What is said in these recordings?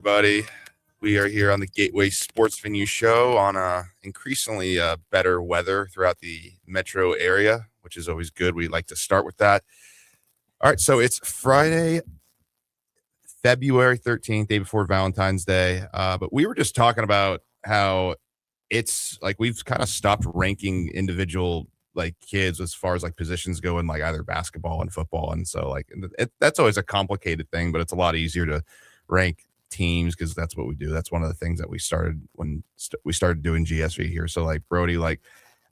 Everybody. We are here on the Gateway Sports Venue Show on increasingly better weather throughout the metro area, which is always good. We like to start with that. All right, so it's Friday, February 13th, day before Valentine's Day. But we were just talking about how it's like we've kind of stopped ranking individual like kids as far as like positions go in like either basketball and football. And so like that's always a complicated thing, but it's a lot easier to rank teams because that's what we do. That's one of the things that we started when we started doing GSV here. So like Brody, like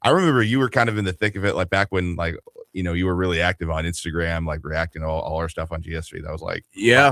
I remember you were kind of in the thick of it, like back when like you were really active on Instagram, like reacting to all our stuff on GSV. That was like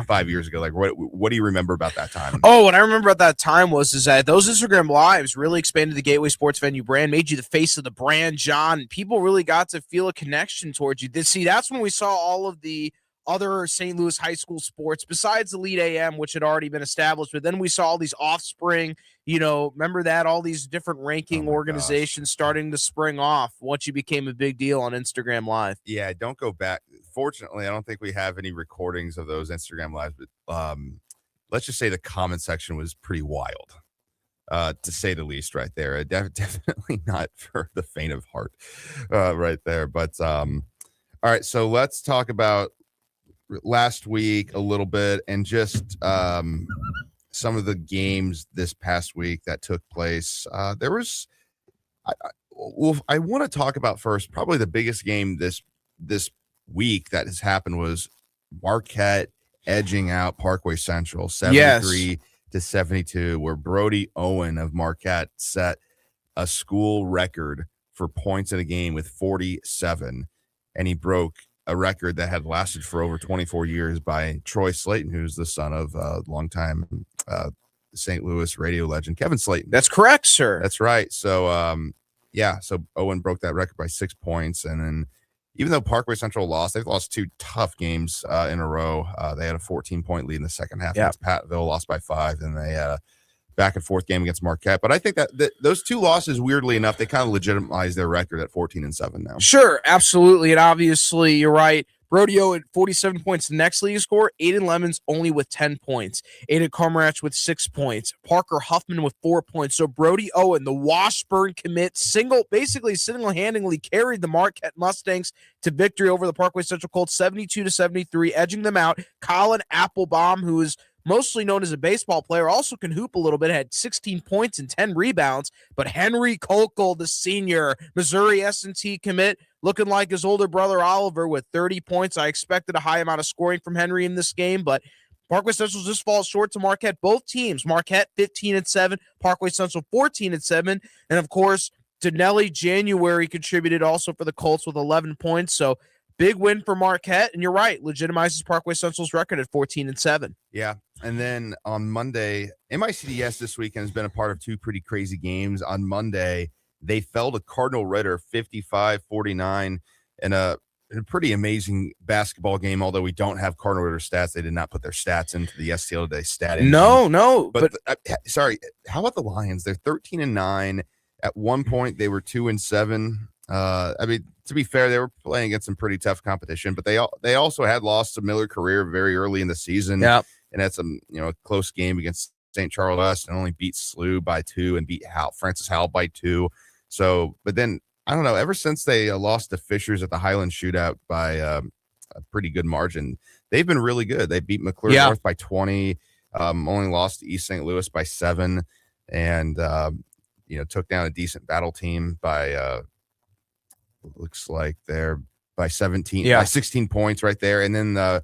five years ago. Like what do you remember about that time? Oh, what I remember about that time was that those Instagram lives really expanded the Gateway Sports Venue brand, made you the face of the brand, John. People really got to feel a connection towards you. See, that's when we saw all of the other St. Louis high school sports besides Elite AM, which had already been established. But then we saw all these offspring, remember that? All these different ranking organizations starting to spring off once you became a big deal on Instagram Live. Yeah, don't go back. Fortunately, I don't think we have any recordings of those Instagram Lives, but let's just say the comment section was pretty wild, to say the least right there. Definitely not for the faint of heart right there. But all right, so let's talk about last week a little bit and just some of the games this past week that took place. There was I want to talk about first probably the biggest game this week that has happened was Marquette edging out Parkway Central 73-72, where Brody Owen of Marquette set a school record for points in a game with 47, and he broke a record that had lasted for over 24 years by Troy Slayton, who's the son of longtime St. Louis radio legend Kevin Slayton. That's correct, sir. That's right. So, so Owen broke that record by 6 points. And then even though Parkway Central lost, they've lost two tough games in a row. They had a 14-point lead in the second half against Pattonville, lost by 5, and they had a back-and-forth game against Marquette. But I think that those two losses, weirdly enough, they kind of legitimize their record at 14-7 now. Sure, absolutely. And obviously, you're right. Brody Owen, 47 points. The next league score, Aiden Lemons only with 10 points. Aiden Carmarach with 6 points. Parker Huffman with 4 points. So Brody Owen, the Washburn commit, single-handedly carried the Marquette Mustangs to victory over the Parkway Central Colts, 72-73, edging them out. Colin Applebaum, who is mostly known as a baseball player, also can hoop a little bit, had 16 points and 10 rebounds. But Henry Kokel, the senior Missouri S&T commit, looking like his older brother Oliver with 30 points. I expected a high amount of scoring from Henry in this game, but Parkway Central just falls short to Marquette. Both teams, Marquette 15-7, Parkway Central 14-7, and of course, Denelli January contributed also for the Colts with 11 points. So big win for Marquette, and you're right, legitimizes Parkway Central's record at 14-7. Yeah, and then on Monday, MICDS this weekend has been a part of two pretty crazy games. On Monday, they fell to Cardinal Ritter 55-49 in a pretty amazing basketball game, although we don't have Cardinal Ritter stats. They did not put their stats into the STL Today stat engine. No. But sorry, how about the Lions? They're 13-9. At one point, they were 2-7. I mean, to be fair, they were playing against some pretty tough competition, but they also had lost to Miller Career very early in the season. Yeah. And had some, a close game against St. Charles West and only beat SLU by 2 and beat Francis Howell by 2. So, but then I don't know, ever since they lost to Fishers at the Highland Shootout by a pretty good margin, they've been really good. They beat McClure North by 20, only lost to East St. Louis by 7, and took down a decent battle team by looks like they're by 17, by 16 points right there. And then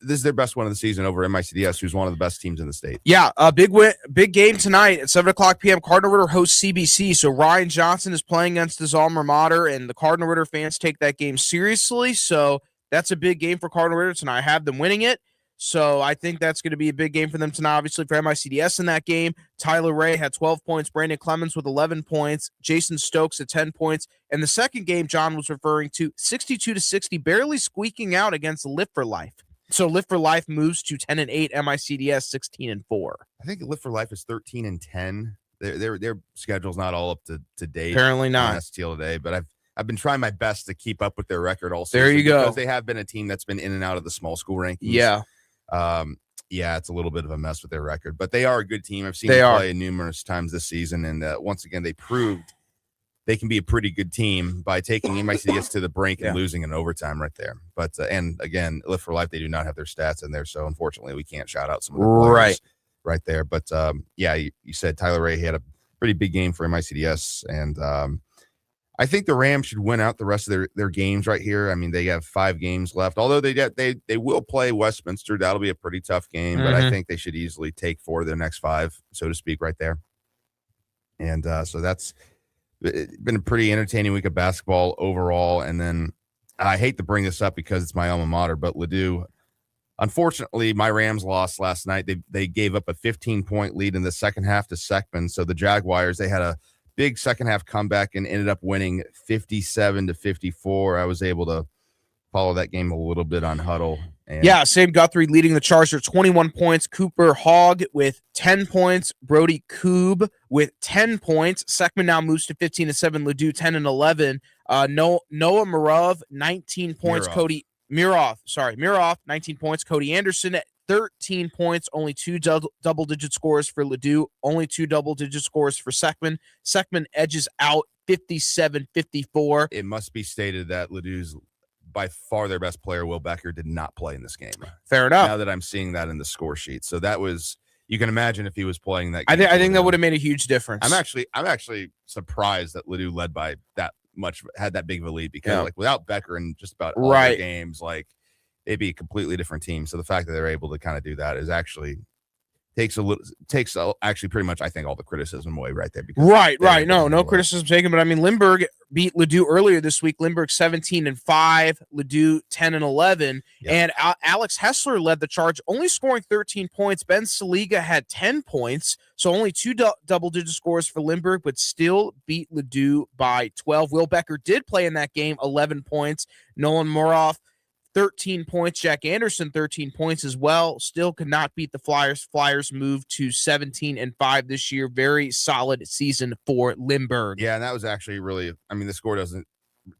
this is their best win of the season over MICDS, who's one of the best teams in the state. Yeah, a big win, big game tonight at 7:00 p.m. Cardinal Ritter hosts CBC. So Ryan Johnson is playing against his alma mater, and the Cardinal Ritter fans take that game seriously. So that's a big game for Cardinal Ritter tonight. I have them winning it. So I think that's going to be a big game for them tonight, obviously, for MICDS in that game. Tyler Ray had 12 points, Brandon Clemens with 11 points, Jason Stokes at 10 points. And the second game John was referring to, 62-60, barely squeaking out against Live for Life. So Live for Life moves to 10-8, MICDS 16-4. I think Live for Life is 13-10. Their schedule's not all up to date. Apparently not. STL Today, but I've been trying my best to keep up with their record all season. There you go. Because they have been a team that's been in and out of the small school rankings. Yeah. Yeah, it's a little bit of a mess with their record, but they are a good team. I've seen They them are. play numerous times this season, and once again, they proved they can be a pretty good team by taking MICDS to the brink and losing in overtime right there. But and again, Live for Life, they do not have their stats in there, so unfortunately, we can't shout out some of the players right there. But yeah, you said Tyler Ray had a pretty big game for MICDS, and I think the Rams should win out the rest of their games right here. I mean, they have 5 games left, although they will play Westminster. That'll be a pretty tough game, but I think they should easily take 4 of their next 5, so to speak, right there. And so that's been a pretty entertaining week of basketball overall. And then I hate to bring this up because it's my alma mater, but Ladue, unfortunately, my Rams lost last night. They gave up a 15-point lead in the second half to Seckman. So the Jaguars, they had a big second half comeback and ended up winning 57-54. I was able to follow that game a little bit on Huddle. And Sam Guthrie leading the charge for 21 points. Cooper Hogg with 10 points. Brody Koob with 10 points. Seckman now moves to 15-7. Ladue 10-11. Noah Mirov 19 points. Miroff 19 points. Cody Anderson at 13 points. Only 2 double-digit scores for Ladue. Only 2 double-digit scores for Seckman. Seckman edges out 57-54. It must be stated that Ladue's by far their best player, Will Becker, did not play in this game. Fair enough. Now that I'm seeing that in the score sheet, so that was, you can imagine if he was playing that game. I think that would have made a huge difference. I'm actually surprised that Ladue led by that much, had that big of a lead, because like without Becker and just about all their games, like it'd be a completely different team. So the fact that they're able to kind of do that is actually takes actually pretty much, I think, all the criticism away right there. Right. No criticism taken. But I mean, Lindbergh beat Ladue earlier this week. Lindbergh 17-5, Ladue 10-11, and Alex Hessler led the charge, only scoring 13 points. Ben Saliga had 10 points, so only 2 double-digit scores for Lindbergh, but still beat Ladue by 12. Will Becker did play in that game, 11 points. Nolan Moroff 13 points. Jack Anderson, 13 points as well. Still could not beat the Flyers. Flyers moved to 17-5 this year. Very solid season for Lindbergh. Yeah, and that was actually really, I mean, the score doesn't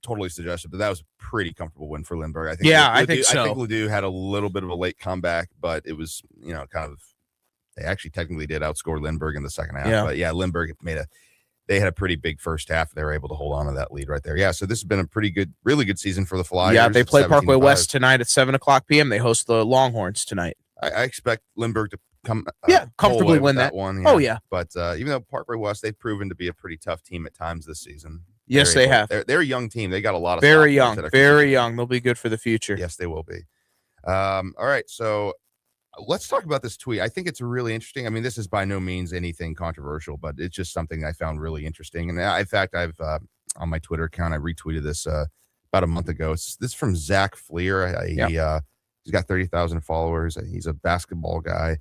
totally suggest it, but that was a pretty comfortable win for Lindbergh. I think. I think so. I think Ladue had a little bit of a late comeback, but it was, kind of, they actually technically did outscore Lindbergh in the second half. Yeah. But yeah, Lindbergh they had a pretty big first half. They were able to hold on to that lead right there. Yeah, so this has been a pretty good, really good season for the Flyers. Yeah, they play Parkway West tonight at 7:00 p.m. They host the Longhorns tonight. I expect Lindbergh to come comfortably win that one. Yeah. Oh, yeah. But even though Parkway West, they've proven to be a pretty tough team at times this season. Yes, they have. They're a young team. They got a lot of very young. They'll be good for the future. Yes, they will be. All right, so let's talk about this tweet. I think it's really interesting. I mean, this is by no means anything controversial, but it's just something I found really interesting. And in fact, I've on my Twitter account, I retweeted this about a month ago. This is from Zach Fleer. He's got 30,000 followers. He's a basketball guy.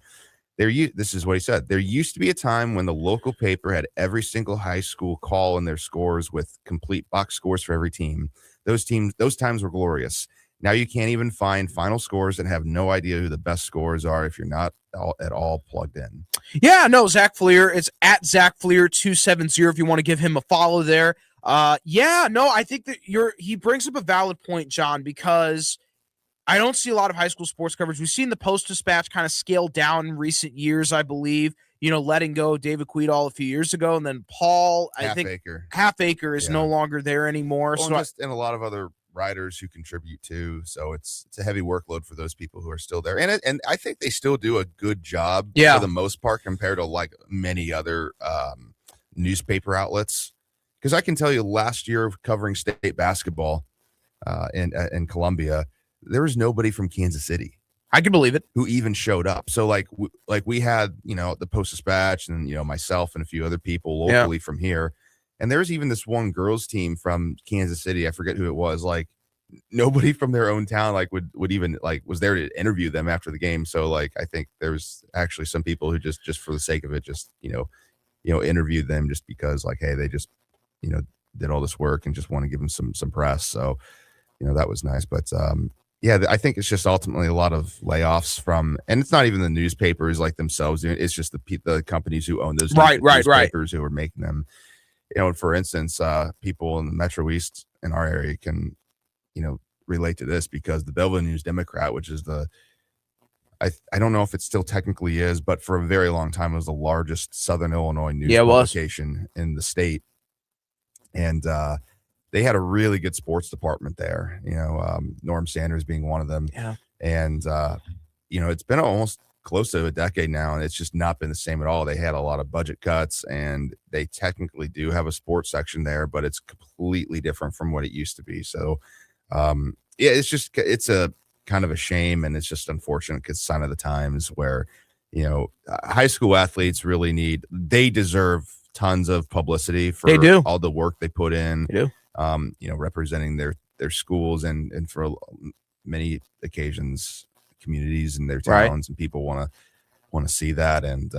This is what he said. There used to be a time when the local paper had every single high school call in their scores with complete box scores for every team. Those times were glorious. Now you can't even find final scores and have no idea who the best scores are if you're not at all plugged in. Yeah, no, Zach Fleer. It's at Zach Fleer 270 if you want to give him a follow there. I think that he brings up a valid point, John, because I don't see a lot of high school sports coverage. We've seen the Post-Dispatch kind of scale down in recent years, I believe, letting go David Queedall a few years ago. And then Paul, Half-Acre is no longer there anymore. Well, and a lot of other writers who contribute too, so it's a heavy workload for those people who are still there, and I think they still do a good job for the most part compared to like many other newspaper outlets, because I can tell you last year of covering state basketball in Columbia, there was nobody from Kansas City. I can believe it, who even showed up. So we had the Post-Dispatch and myself and a few other people locally from here. And there's even this one girls team from Kansas City. I forget who it was. Like nobody from their own town would even was there to interview them after the game. So I think there's actually some people who just for the sake of it, just interviewed them just because hey, they just did all this work and just want to give them some press. So that was nice. But I think it's just ultimately a lot of layoffs and it's not even the newspapers themselves. It's just the companies who own those newspapers who are making them. For instance, people in the Metro East in our area can, relate to this because the Belleville News Democrat, which is the I don't know if it still technically is, but for a very long time it was the largest Southern Illinois news Yeah, it was. publication in the state. And they had a really good sports department there, Norm Sanders being one of them. Yeah. And, it's been almost close to a decade now, and it's just not been the same at all. They had a lot of budget cuts, and they technically do have a sports section there, but it's completely different from what it used to be. So, it's a kind of a shame, and it's just unfortunate because sign of the times where, high school athletes really they deserve tons of publicity for all the work they put in, They do. Representing their schools and for many occasions communities in their towns, and people want to see that. And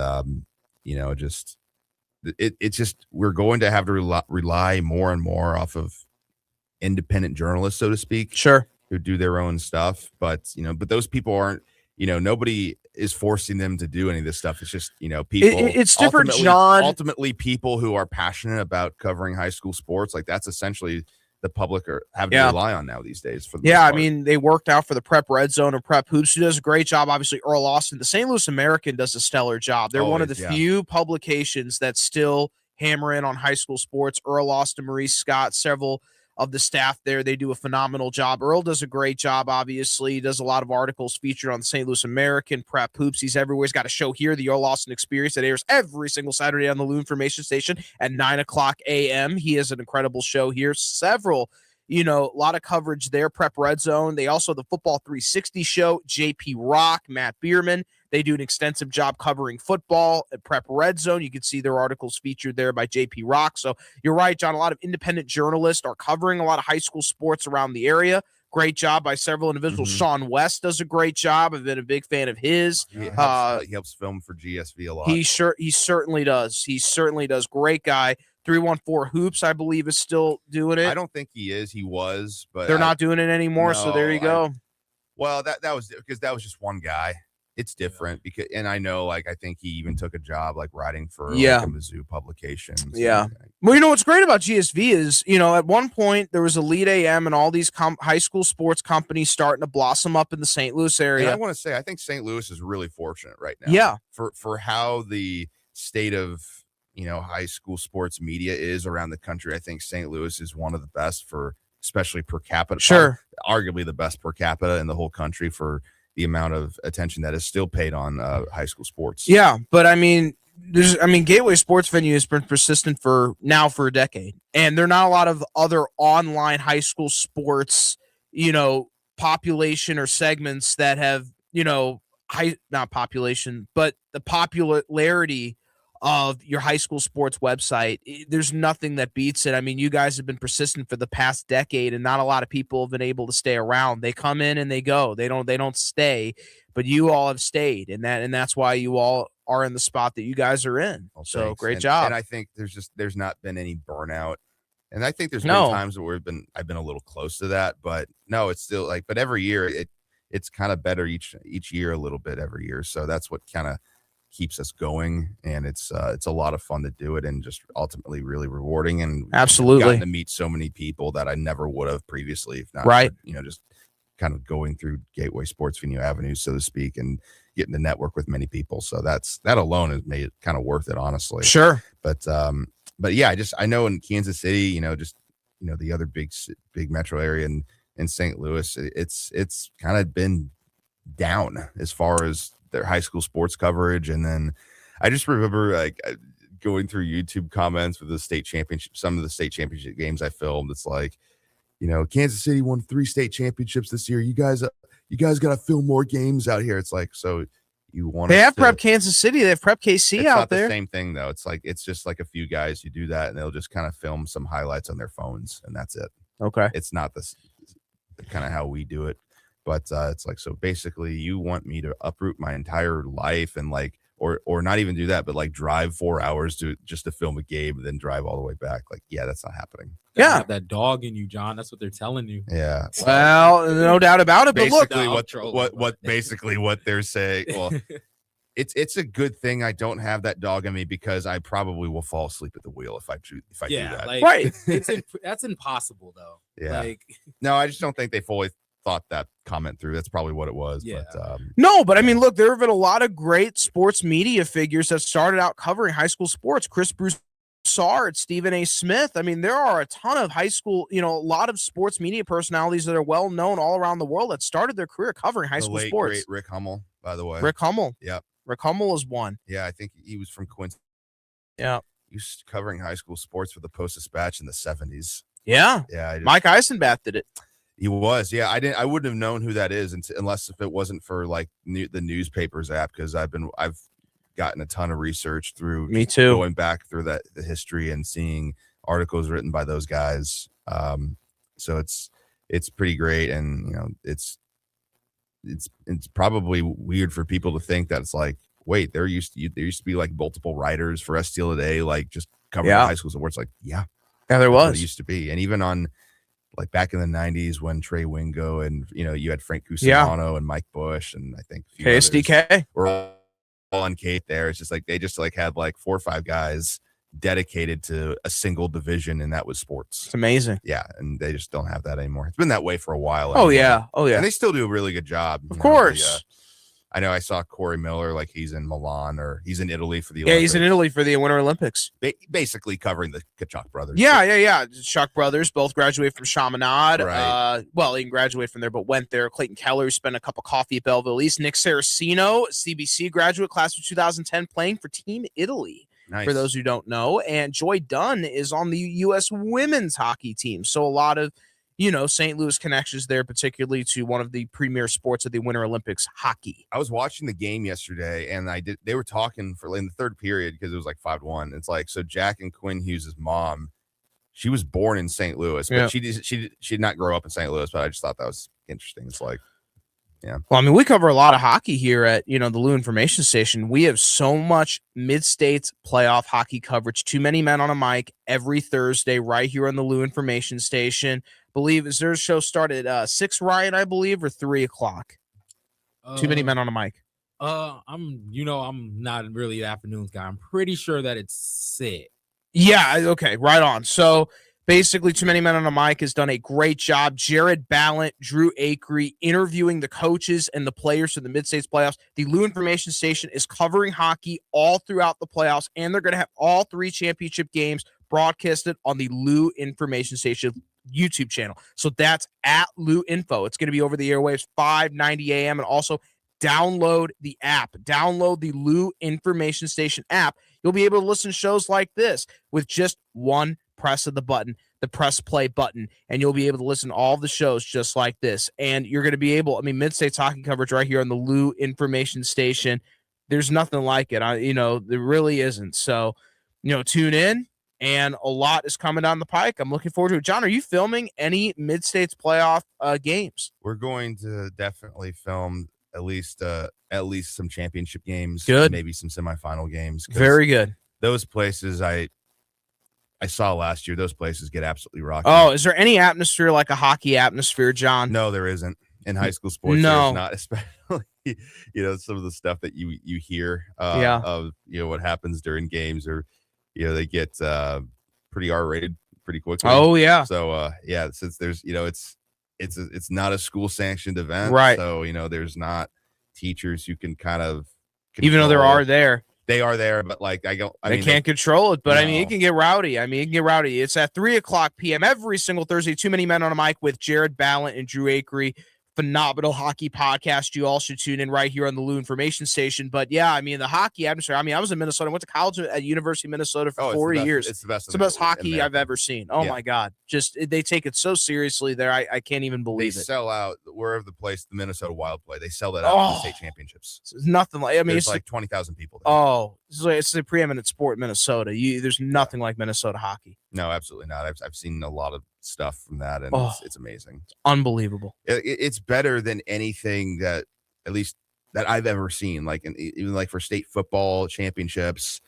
it's just we're going to have to rely more and more off of independent journalists, so to speak, who do their own stuff. But those people aren't, nobody is forcing them to do any of this stuff. It's just, people. It's different, John. Ultimately, people who are passionate about covering high school sports, like that's essentially the public are having to rely on now these days. I mean, they worked out for the Prep Red Zone and Prep Hoops, who does a great job. Obviously, Earl Austin, the St. Louis American, does a stellar job. They're one of the few publications that still hammer in on high school sports. Earl Austin, Maurice Scott, several of the staff there, they do a phenomenal job. Earl does a great job, obviously. He does a lot of articles featured on the St. Louis American, Prep Hoops. He's everywhere. He's got a show here, the Earl Austin Experience, that airs every single Saturday on the Lou Information Station at 9 o'clock a.m. He has an incredible show here. Several, a lot of coverage there. Prep Red Zone. They also, the Football 360 show, JP Rock, Matt Bierman. They do an extensive job covering football at Prep Red Zone. You can see their articles featured there by JP Rock. So you're right, John. A lot of independent journalists are covering a lot of high school sports around the area. Great job by several individuals. Sean West does a great job. I've been a big fan of his. He helps film for GSV a lot. He certainly does. He certainly does. Great guy. 314 Hoops, I believe, is still doing it. I don't think he is. He was, but they're not doing it anymore. So there you go. Well, that was because that was just one guy. It's different because, and I know, I think he even took a job writing for a Mizzou publication. Yeah. Well, what's great about GSV is, at one point there was Elite AM and all these high school sports companies starting to blossom up in the St. Louis area. And I want to say, I think St. Louis is really fortunate right now. Yeah. For how the state of, high school sports media is around the country. I think St. Louis is one of the best especially per capita. Sure. Arguably the best per capita in the whole country for the amount of attention that is still paid on high school sports. Yeah, but Gateway Sports Venue has been persistent for a decade, and there are not a lot of other online high school sports, population or segments that have, not population, but the popularity of your high school sports website. There's nothing that beats it. I mean, you guys have been persistent for the past decade, and not a lot of people have been able to stay around. They come in and they go. They don't stay, but you all have stayed, and that's why you all are in the spot that you guys are in. Well, so great job. And I think there's not been any burnout. And I think there's been times where I've been a little close to that, but no, it's still but every year it's kind of better each year a little bit every year. So that's what kind of keeps us going, and it's a lot of fun to do it, and just ultimately really rewarding. And absolutely gotten to meet so many people that I never would have previously, if not just kind of going through Gateway Sports Venue avenues, so to speak, and getting to network with many people. So that alone has made it kind of worth it, honestly. Sure. But yeah, I know in Kansas City, the other big metro area in St. Louis, it's kind of been down as far as their high school sports coverage. And then I just remember going through YouTube comments with some of the state championship games I filmed. It's Kansas City won 3 state championships this year. You guys got to film more games out here. It's so you want. They have Prep Kansas City. They have Prep KC out there. The same thing though. It's just a few guys who do that, and they'll just kind of film some highlights on their phones, and that's it. Okay. It's not this kind of how we do it. But it's so basically you want me to uproot my entire life and or not even do that, but drive 4 hours to film a game and then drive all the way back. Yeah, that's not happening. Yeah, have that dog in you, John. That's what they're telling you. Yeah. Well, no doubt about it. But look, basically what they're saying. Well, it's a good thing I don't have that dog in me, because I probably will fall asleep at the wheel if I do that. Right. That's impossible though. Yeah. No, I just don't think they fully thought that comment through. That's probably what it was. Yeah. But No, but I mean, look, there have been a lot of great sports media figures that started out covering high school sports. Chris Broussard, Stephen A. Smith. I mean, there are a ton of high school, a lot of sports media personalities that are well known all around the world that started their career covering high the school late sports. great Rick Hummel, by the way. Rick Hummel. Yep. Rick Hummel is one. Yeah, I think he was from Quincy. Yeah. He was covering high school sports for the Post-Dispatch in the 70s. Yeah. Yeah. Mike Eisenbath did it. He was. Yeah, I wouldn't have known who that is unless if it wasn't for like the newspapers app, because I've gotten a ton of research through Me too. going back through the history and seeing articles written by those guys. So it's pretty great, and it's probably weird for people to think that it's like, wait, there used to be like multiple writers for STL Today, like just covering high school sports. Like, yeah, there that's what was. it used to be. And even on like back in the 90s when Trey Wingo and you had Frank Cusimano and Mike Bush and I think KSDK were all on Kate there. It's just like they just like had like 4 or 5 guys dedicated to a single division, and that was sports. It's amazing. Yeah, and they just don't have that anymore. It's been that way for a while. Oh yeah. And they still do a really good job. Of course. I know I saw Corey Miller, like he's in Milan or he's in Italy for the Olympics. Yeah, he's in Italy for the Winter Olympics. Basically covering the Kachuk brothers. Yeah. Chuck brothers both graduated from Chaminade. Right. Well, he didn't graduate from there, but went there. Clayton Keller spent a cup of coffee at Belleville East. Nick Saraceno, CBC graduate, class of 2010, playing for Team Italy. Nice. For those who don't know. And Joy Dunn is on the U.S. women's hockey team. So a lot of, St. Louis connections there, particularly to one of the premier sports of the Winter Olympics, hockey. I was watching the game yesterday, and they were talking for in the third period because it was like 5-1. It's like, so Jack and Quinn Hughes' mom, she was born in St. Louis, but she did not grow up in St. Louis, but I just thought that was interesting. It's like, yeah. Well, I mean, we cover a lot of hockey here at, the Lou Information Station. We have so much mid-states playoff hockey coverage. Too Many Men on a Mic every Thursday right here on the Lou Information Station. Is there a show started at 6, Ryan, I believe, or 3 o'clock? Too Many Men on a Mic. I'm not really an afternoons guy. I'm pretty sure that it's 6. Yeah, okay, right on. So basically, Too Many Men on a Mic has done a great job. Jared Ballant, Drew Akery, interviewing the coaches and the players for the Mid-States playoffs. The Lou Information Station is covering hockey all throughout the playoffs, and they're going to have all 3 championship games broadcasted on the Lou Information Station YouTube channel. So that's at Lou Info. It's going to be over the airwaves, 5:90 a.m. And also download the app. Download the Lou Information Station app. You'll be able to listen to shows like this with just one press of the button, the press play button, and you'll be able to listen to all the shows just like this. And you're going to be able, Mid-States hockey coverage right here on the Lou Information Station. There's nothing like it. There really isn't. So, tune in. And a lot is coming down the pike. I'm looking forward to it. John, are you filming any Mid-States playoff games? We're going to definitely film at least some championship games. Good. Maybe some semifinal games. Very good. Those places I saw last year, those places get absolutely rocked. Oh, is there any atmosphere like a hockey atmosphere, John? No, there isn't. In high school sports, No. there's not, especially, some of the stuff that you hear of, what happens during games, or, they get pretty R-rated pretty quickly. Oh, yeah. So, since there's, it's not a school sanctioned event. Right. So, there's not teachers who can kind of even though there are there. They are there, but like they can't control it. But No. it can get rowdy. It's at 3:00 p.m. every single Thursday. Too Many Men on a Mic with Jared Ballant and Drew Akery. Phenomenal hockey podcast. You all should tune in right here on the Lou Information Station. But yeah, the hockey atmosphere. I was in Minnesota. I went to college at University of Minnesota for 4 years. It's the best. It's the best hockey I've ever seen. Oh Yeah. my God. Just they take it so seriously there. I can't even They believe it. sell out wherever the Minnesota Wild play. They sell that out in the state championships. It's nothing like. There's It's like 20,000 people there. Oh, it's the preeminent sport in Minnesota. There's nothing like Minnesota hockey. No, absolutely not. I've seen a lot of stuff from that, and it's amazing. It's unbelievable. It's better than anything that, at least that I've ever seen. Like, even like for state football championships,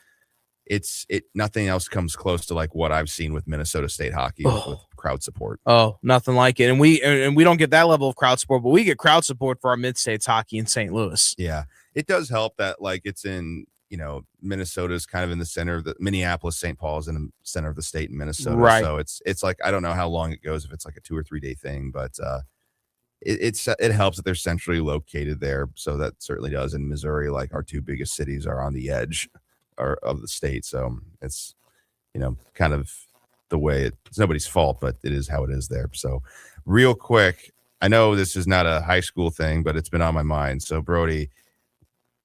nothing else comes close to like what I've seen with Minnesota State hockey with crowd support. Oh, nothing like it. And we don't get that level of crowd support, but we get crowd support for our mid-states hockey in St. Louis. Yeah, it does help that like it's in. Minnesota's kind of in the center of Minneapolis, St. Paul is in the center of the state in Minnesota. Right. So it's like, I don't know how long it goes, if it's like a 2 or 3 day thing, but it helps that they're centrally located there, so that certainly does. In Missouri, like our two biggest cities are on the edge of the state, so it's kind of the way it's nobody's fault, but it is how it is there. So real quick, I know this is not a high school thing, but it's been on my mind. So Brody,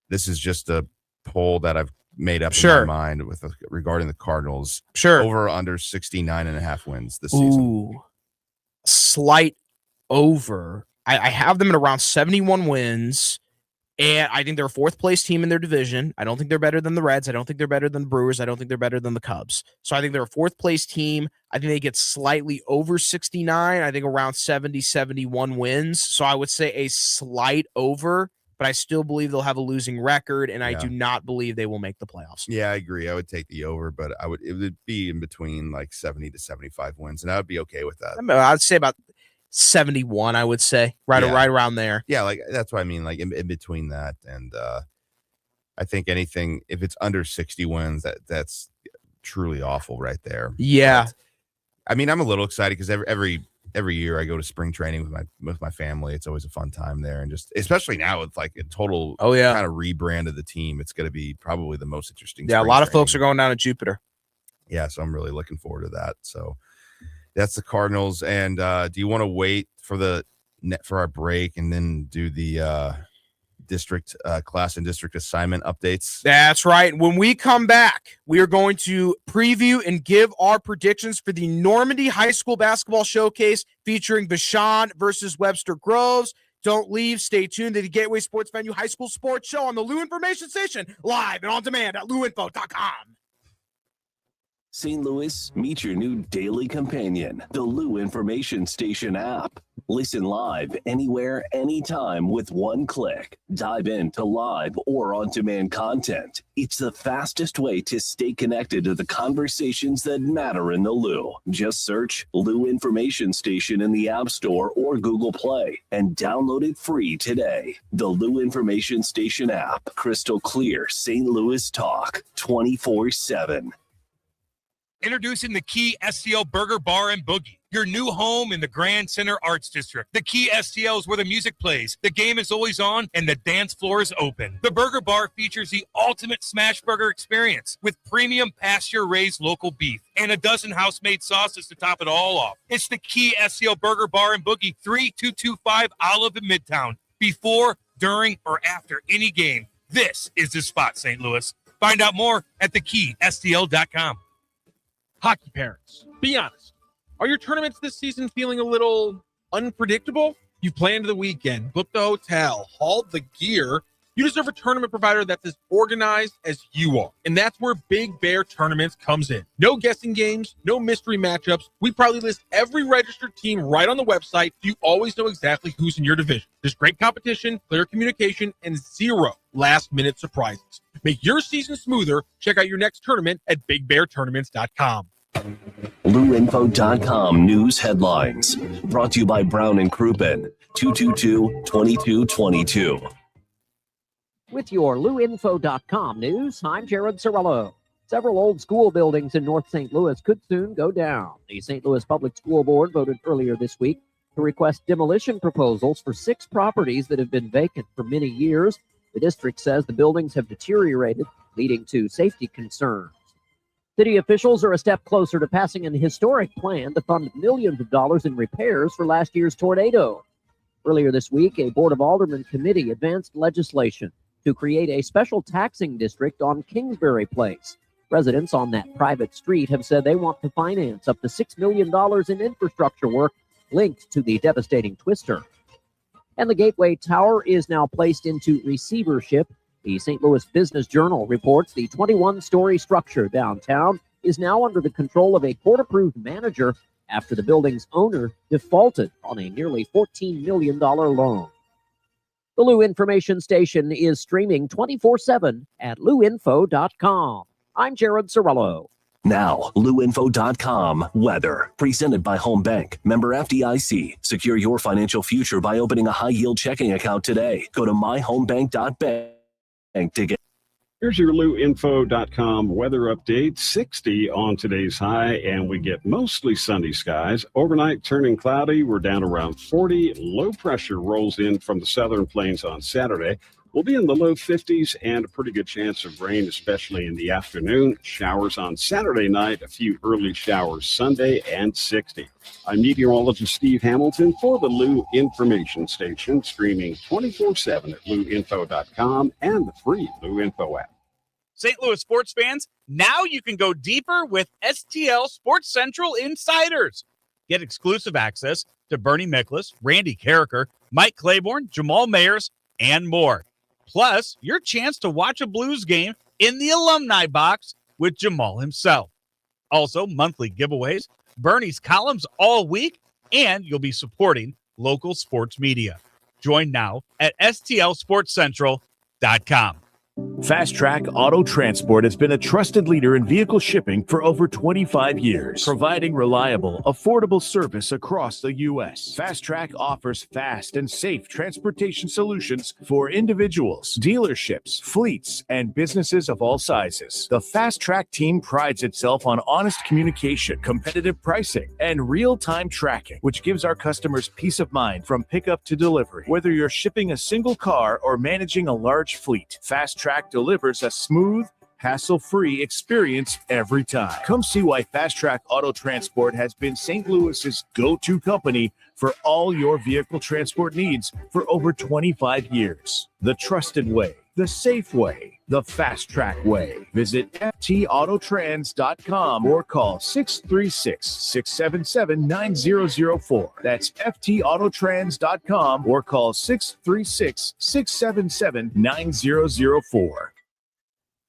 this is just a poll that I've made up in my mind regarding the Cardinals. Over or under 69.5 wins this season. Slight over. I have them at around 71 wins. And I think they're a fourth place team in their division. I don't think they're better than the Reds. I don't think they're better than the Brewers. I don't think they're better than the Cubs. So I think they're a fourth place team. I think they get slightly over 69. I think around 70, 71 wins. So I would say a slight over, but I still believe they'll have a losing record, and I do not believe they will make the playoffs. Yeah, I agree. I would take the over, but it would be in between like 70 to 75 wins, and I would be okay with that. I'd say about 71, I would say, right around there. Yeah, like that's what I mean, like in between that, and I think anything if it's under 60 wins, that's truly awful right there. Yeah, but, I mean, I'm a little excited because every year I go to spring training with my family. It's always a fun time there, and just especially now with like a total kind of rebrand of the team, it's going to be probably the most interesting. Yeah, a lot of folks are going down to Jupiter. Yeah, so I'm really looking forward to that. So. That's the Cardinals. And do you want to wait for our break and then do the district class and district assignment updates? That's right. When we come back, we are going to preview and give our predictions for the Normandy High School Basketball Showcase featuring Vashon versus Webster Groves. Don't leave. Stay tuned to the Gateway Sports Venue High School Sports Show on the Lou Information Station, live and on demand at louinfo.com. St. Louis, meet your new daily companion, the Lou Information Station app. Listen live anywhere, anytime with one click. Dive into live or on-demand content. It's the fastest way to stay connected to the conversations that matter in the Lou. Just search Lou Information Station in the App Store or Google Play and download it free today. The Lou Information Station app. Crystal clear St. Louis talk 24/7. Introducing the Key STL Burger Bar and Boogie, your new home in the Grand Center Arts District. The Key STL is where the music plays, the game is always on, and the dance floor is open. The Burger Bar features the ultimate smash burger experience with premium pasture-raised local beef and a dozen house-made sauces to top it all off. It's the Key STL Burger Bar and Boogie, 3225 Olive in Midtown. Before, during, or after any game, this is the spot, St. Louis. Find out more at thekeystl.com. Hockey parents, be honest. Are your tournaments this season feeling a little unpredictable? You planned the weekend, booked the hotel, hauled the gear. You deserve a tournament provider that's as organized as you are. And that's where Big Bear Tournaments comes in. No guessing games, no mystery matchups. We proudly list every registered team right on the website so you always know exactly who's in your division. There's great competition, clear communication, and zero last-minute surprises. Make your season smoother. Check out your next tournament at BigBearTournaments.com. LouInfo.com news headlines. Brought to you by Brown and Crouppen, 222-2222. With your LouInfo.com news, I'm Jared Sorello. Several old school buildings in North St. Louis could soon go down. The St. Louis Public School Board voted earlier this week to request demolition proposals for 6 properties that have been vacant for many years. The district says the buildings have deteriorated, leading to safety concerns. City officials are a step closer to passing an historic plan to fund millions of dollars in repairs for last year's tornado. Earlier this week, a Board of Aldermen committee advanced legislation to create a special taxing district on Kingsbury Place. Residents on that private street have said they want to finance up to $6 million in infrastructure work linked to the devastating twister. And the Gateway Tower is now placed into receivership. The St. Louis Business Journal reports the 21-story structure downtown is now under the control of a court-approved manager after the building's owner defaulted on a nearly $14 million loan. The Lou Information Station is streaming 24/7 at louinfo.com. I'm Jared Sorello. Now, LouInfo.com weather. Presented by Home Bank. Member FDIC. Secure your financial future by opening a high-yield checking account today. Go to myhomebank.bank to get Here's your LouInfo.com weather update. 60 on today's high, and we get mostly sunny skies. Overnight turning cloudy. We're down around 40. Low pressure rolls in from the southern plains on Saturday. We'll be in the low 50s and a pretty good chance of rain, especially in the afternoon. Showers on Saturday night, a few early showers Sunday, and 60. I'm meteorologist Steve Hamilton for the Lou Information Station, streaming 24/7 at LouInfo.com and the free Lou Info app. St. Louis sports fans, now you can go deeper with STL Sports Central Insiders. Get exclusive access to Bernie Miklasz, Randy Carricker, Mike Claiborne, Jamal Mayers, and more. Plus, your chance to watch a Blues game in the alumni box with Jamal himself. Also, monthly giveaways, Bernie's columns all week, and you'll be supporting local sports media. Join now at stlsportscentral.com. Fast Track Auto Transport has been a trusted leader in vehicle shipping for over 25 years, providing reliable, affordable service across the U.S. Fast Track offers fast and safe transportation solutions for individuals, dealerships, fleets, and businesses of all sizes. The Fast Track team prides itself on honest communication, competitive pricing, and real-time tracking, which gives our customers peace of mind from pickup to delivery. Whether you're shipping a single car or managing a large fleet, Fast Track delivers a smooth, hassle-free experience every time. Come see why Fast Track Auto Transport has been St. Louis's go-to company for all your vehicle transport needs for over 25 years. The trusted way, the safe way, the Fast Track way. Visit ftautotrans.com or call 636-677-9004. That's ftautotrans.com or call 636-677-9004.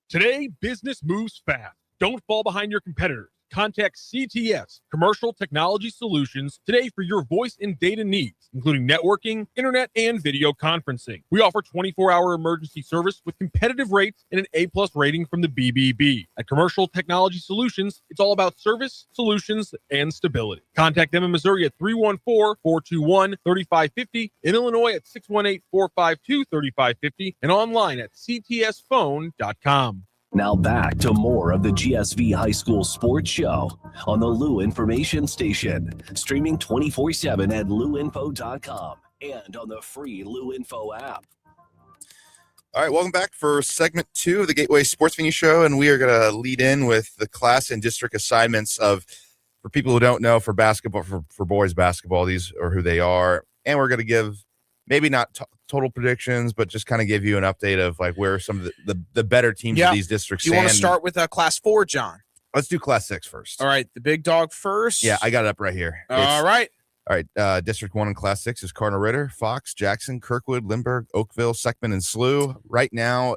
Today, business moves fast. Don't fall behind your competitors. Contact CTS, Commercial Technology Solutions, today for your voice and data needs, including networking, internet, and video conferencing. We offer 24-hour emergency service with competitive rates and an A+ rating from the BBB. At Commercial Technology Solutions, it's all about service, solutions, and stability. Contact them in Missouri at 314-421-3550, in Illinois at 618-452-3550, and online at ctsphone.com. Now back to more of the GSV High School Sports Show on the Lou Information Station, streaming 24/7 at louinfo.com and on the free Lou Info app. All right, welcome back for segment 2 of the Gateway Sports Venue Show, and we are going to lead in with the class and district assignments of, for people who don't know, for basketball, for boys basketball, these are who they are, and we're going to give maybe not total predictions, but just kind of give you an update of like where some of the better teams of these districts You stand. want to start with Class 4, John? Let's do Class 6 first. All right, the big dog first. Yeah, I got it up right here. All right. District 1 in Class 6 is Cardinal Ritter, Fox, Jackson, Kirkwood, Lindbergh, Oakville, Seckman, and SLU. Right now,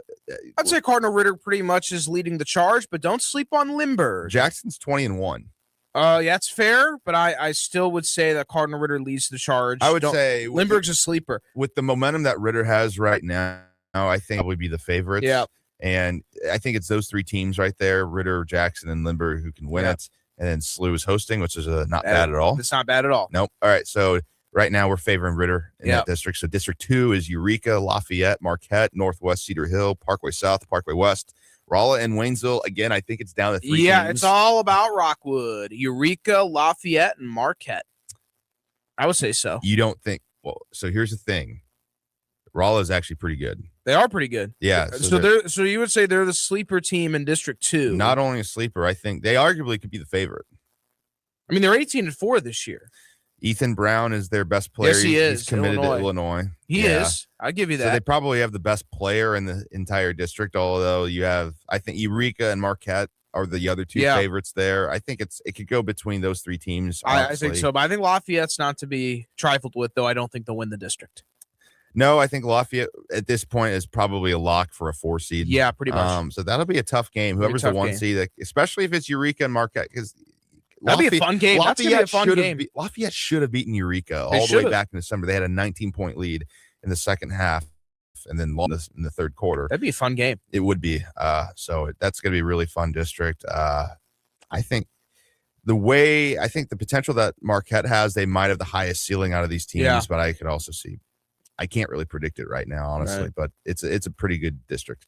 I'd say Cardinal Ritter pretty much is leading the charge, but don't sleep on Lindbergh. Jackson's 20-1. Yeah, that's fair, but I still would say that Cardinal Ritter leads the charge. I would say Lindbergh's a sleeper. With the momentum that Ritter has right now, I think would be the favorites. Yeah. And I think it's those three teams right there, Ritter, Jackson, and Lindbergh, who can win it. And then SLU is hosting, which is not bad at all. It's not bad at all. Nope. All right, so right now we're favoring Ritter in that district. So District 2 is Eureka, Lafayette, Marquette, Northwest Cedar Hill, Parkway South, Parkway West, Rolla, and Waynesville. Again, I think it's down to 3 teams. It's all about Rockwood, Eureka, Lafayette, and Marquette. I would say so. You don't think? Well, so here's the thing. Rolla is actually pretty good. They are pretty good. Yeah. So you would say they're the sleeper team in District 2. Not only a sleeper, I think they arguably could be the favorite. I mean, they're 18-4 this year. Ethan Brown is their best player. Yes, he is. He's committed to Illinois. He is. I'll give you that. So they probably have the best player in the entire district, although you have, I think, Eureka and Marquette are the other two favorites there. I think it could go between those 3 teams. I think so, but I think Lafayette's not to be trifled with, though. I don't think they'll win the district. No, I think Lafayette at this point is probably a lock for a 4 seed. Yeah, pretty much. So that'll be a tough game. Whoever's the 1 seed, especially if it's Eureka and Marquette, because that'd be a fun game. That's gonna be a fun game. Lafayette should have beaten Eureka all the way back in December. They had a 19-point lead in the second half, and then in the third quarter. That'd be a fun game. It would be. So that's going to be a really fun district. I think the potential that Marquette has, they might have the highest ceiling out of these teams, but I could also see. I can't really predict it right now, honestly, but it's a pretty good district.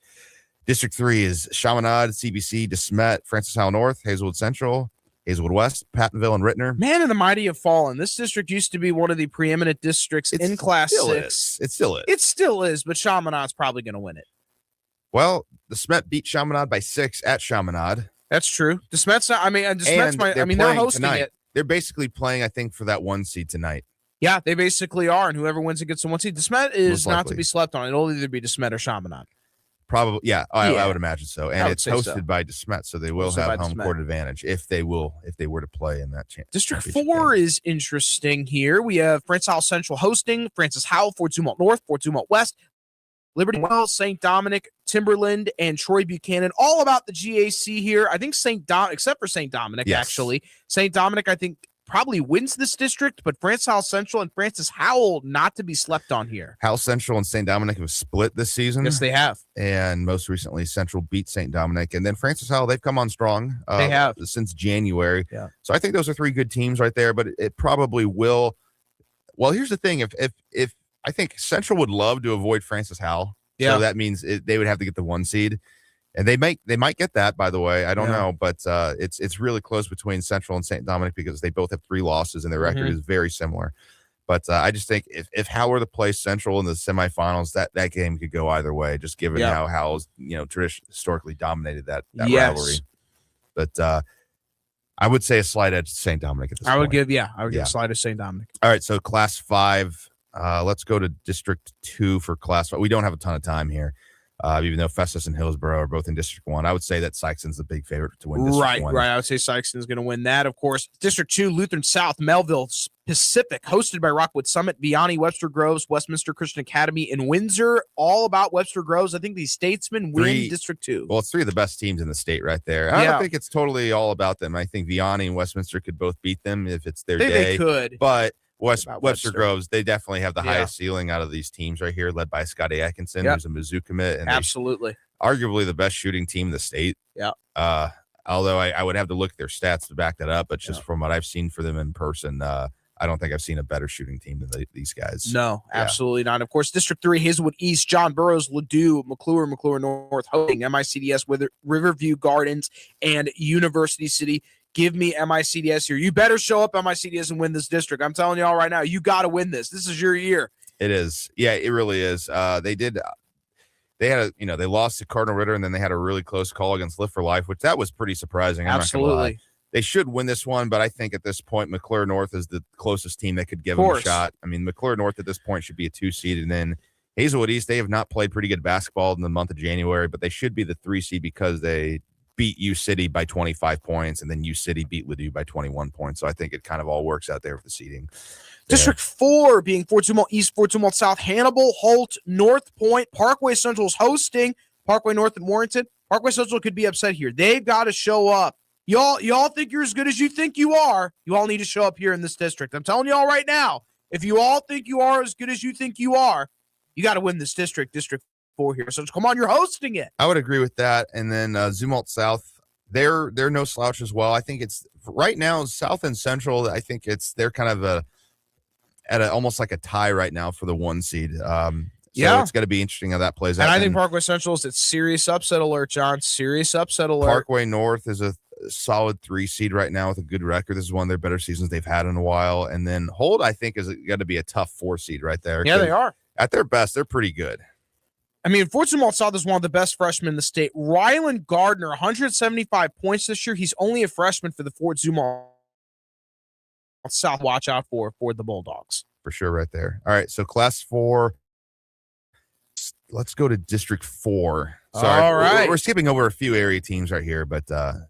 District 3 is Chaminade, CBC, DeSmet, Francis Howell North, Hazelwood Central, Hazelwood West, Pattonville, and Rittner. Man, and the mighty have fallen. This district used to be one of the preeminent districts in Class 6. It still is. It still is, but Chaminade's probably going to win it. Well, DeSmet beat Chaminade by 6 at Chaminade. That's true. DeSmet's not, DeSmet's they're playing hosting tonight. it. They're basically playing, I think, for that 1 seed tonight. Yeah, they basically are, and whoever wins it gets the 1 seed. DeSmet is Most not to likely. be slept on. It'll either be DeSmet or Chaminade. Probably, yeah, I Yeah. would imagine so. I And would it's say hosted so. by DeSmet, so they will Hosted by have home DeSmet. court advantage if they were to play in that District championship 4 game. is interesting here. We have Francis Howell Central hosting, Francis Howell, Fort Zumwalt North, Fort Zumwalt West, Liberty Wells, St. Dominic, Timberland, and Troy Buchanan. All about the GAC here. I think except for St. Dominic, Yes. actually. St. Dominic, I think, probably wins this district, but Francis Howell Central and Francis Howell not to be slept on here. Howell Central and St. Dominic have split this season. Yes, they have. And most recently, Central beat St. Dominic. And then Francis Howell, they've come on strong. They have. Since January. Yeah. So I think those are 3 good teams right there, but it probably will. Well, here's the thing. If I think Central would love to avoid Francis Howell. Yeah. So that means they would have to get the 1 seed. And they might get that, by the way. I don't know, but it's really close between Central and St. Dominic because they both have 3 losses and their record is very similar. But I just think if Howell were to play Central in the semifinals, that game could go either way, just given how Howell's historically dominated that rivalry. But I would say a slight edge to St. Dominic at this point. I would give a slide to St. Dominic. All right, so Class 5. Let's go to District 2 for Class 5. We don't have a ton of time here. Even though Festus and Hillsborough are both in District 1, I would say that Sykeston's the big favorite to win District 1. Right. I would say Sykeston's going to win that. Of course, District 2, Lutheran South, Melville Pacific, hosted by Rockwood Summit, Vianney, Webster Groves, Westminster Christian Academy, and Windsor. All about Webster Groves. I think these statesmen win District 2. Well, it's 3 of the best teams in the state right there. I don't think it's totally all about them. I think Vianney and Westminster could both beat them if it's their day. They could. But Webster Groves, they definitely have the highest ceiling out of these teams right here, led by Scotty Atkinson, who's a Mizzou commit. And absolutely. Arguably the best shooting team in the state. Yeah. Although I would have to look at their stats to back that up, but just from what I've seen for them in person, I don't think I've seen a better shooting team than these guys. No, absolutely not. Of course, District 3, Hazelwood East, John Burroughs, Ladue, McClure North, hosting MICDS with Riverview Gardens and University City. Give me MICDS here. You better show up MICDS and win this district. I'm telling y'all right now, you got to win this. This is your year. It is. Yeah, it really is. They lost to Cardinal Ritter, and then they had a really close call against Lift for Life, which that was pretty surprising. I'm not gonna lie. They should win this one, but I think at this point, McClure North is the closest team that could give them a shot. I mean, McClure North at this point should be a 2 seed, and then Hazelwood East, they have not played pretty good basketball in the month of January, but they should be the 3 seed because they beat U City by 25 points, and then U City beat Ladue by 21 points. So I think it kind of all works out there with the seeding. District 4 being Fort Zumwalt East, Fort Zumwalt South, Hannibal, Holt, North Point, Parkway Central's hosting, Parkway North and Warrington. Parkway Central could be upset here. They've got to show up. Y'all think you're as good as you think you are. You all need to show up here in this district. I'm telling y'all right now, if you all think you are as good as you think you are, you got to win this district 4 here. So come on, you're hosting it. I would agree with that. And then Zumwalt South, they're no slouch as well. I think it's right now South and Central. I think they're kind of almost like a tie right now for the 1 seed. So it's going to be interesting how that plays out. And I think Parkway Central is at serious upset alert, John. Serious upset alert. Parkway North is a solid 3 seed right now with a good record. This is one of their better seasons they've had in a while. And then Holt, I think, is going to be a tough 4 seed right there. Yeah, they are. At their best, they're pretty good. I mean, Fort Zumwalt South is one of the best freshmen in the state. Rylan Gardner, 175 points this year. He's only a freshman for the Fort Zumwalt South. Watch out for the Bulldogs. For sure right there. All right, so Class 4. Let's go to District 4. Sorry, all right. We're skipping over a few area teams right here, but